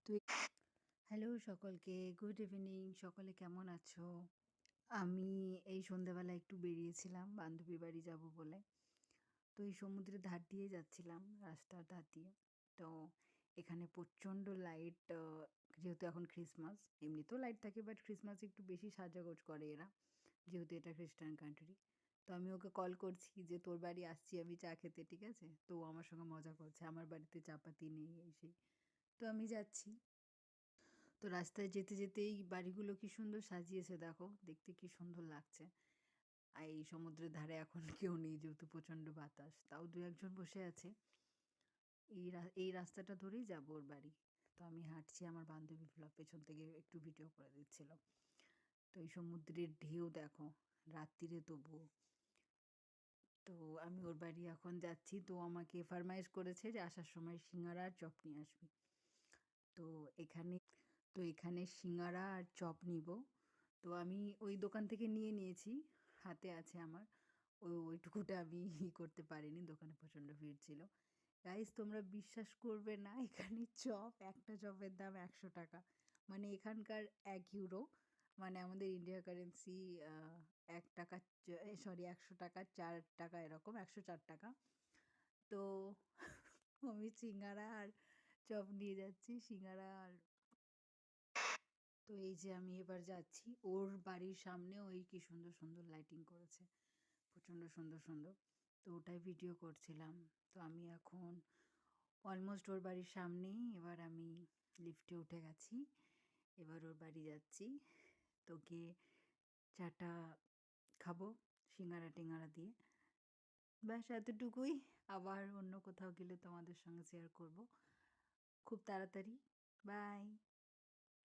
তো হ্যালো সকলকে, good evening. সকলে কেমন আছো? আমি এই সন্ধ্যাবেলা একটু বেরিয়েছিলাম বান্ধবীর বাড়ি যাব বলে। তো এই সমুদ্রের ধার দিয়ে যাচ্ছিলাম, রাস্তার ধার দিয়ে। তো এখানে প্রচণ্ড লাইট, যেহেতু এখন ক্রিসমাস, এমনিতেও লাইট থাকে বাট ক্রিসমাসে একটু বেশি সাজগোজ করে এরা, যেহেতু এটা খ্রিস্টান কান্ট্রি। তো আমি ওকে কল করছি যে তোর বাড়ি আসছি আমি চা খেতে, ঠিক আছে? তো ও আমার সঙ্গে মজা করছে, আমার বাড়িতে চাপাতি নেই এই সেই। তো আমি যাচ্ছি। তো রাস্তায় যেতে যেতেই বাড়িগুলো কি সুন্দর সাজিয়েছে দেখো, দেখতে কি সুন্দর লাগছে। আর এই সমুদ্রের ধারে এখন কেউ নেই যেহেতু প্রচণ্ড বাতাস, তাও দু একজন বসে আছে। এই রাস্তাটা ধরেই যাবো ওর বাড়ি। তো আমি হাঁটছি, আমার বান্ধবী পেছন থেকে একটু ভিডিও করে দিচ্ছিল। তো এই সমুদ্রের ঢেউ দেখো রাত্রিরে তবুও। তো আমি ওর বাড়ি এখন যাচ্ছি। তো আমাকে ফরমাইশ করেছে যে আসার সময় সিঙ্গারা আর চপ নিয়ে আসবি। তো এখানে তো এখানে সিঙ্গারা আর চপ নিব। তো আমি ওই দোকান থেকে নিয়ে নিয়েছি, হাতে আছে আমার। ওইটুকুটা আমি করতে পারিনি, দোকানে প্রচণ্ড ভিড় ছিল। গাইস তোমরা বিশ্বাস করবে না, এখানে একটা চপের দাম ১০০ টাকা। মানে এখানকার ১ ইউরো, মানে আমাদের ইন্ডিয়া কারেন্সি ১ টাকা, সরি ১০০ টাকা ৪ টাকা, এরকম ১০৪ টাকা। তো আমি সিঙ্গারা আর চপ নিয়ে যাচ্ছি, সিঙ্গারা আর। তো এই যে আমি এবার যাচ্ছি ওর বাড়ির সামনে, ওই কি সুন্দর সুন্দর লাইটিং করেছে, প্রচণ্ড সুন্দর সুন্দর। তো ওটাই ভিডিও করছিলাম। তো আমি এখন অলমোস্ট ওর বাড়ির সামনেই, এবার আমি লিফটে উঠে গেছি, এবার ওর বাড়ি যাচ্ছি। তো গিয়ে চাটা খাবো সিঙ্গারা টিঙ্গারা দিয়ে। ব্যাস এতটুকুই। আবার অন্য কোথাও গেলে তোমাদের সঙ্গে শেয়ার করব খুব তাড়াতাড়ি। বাই।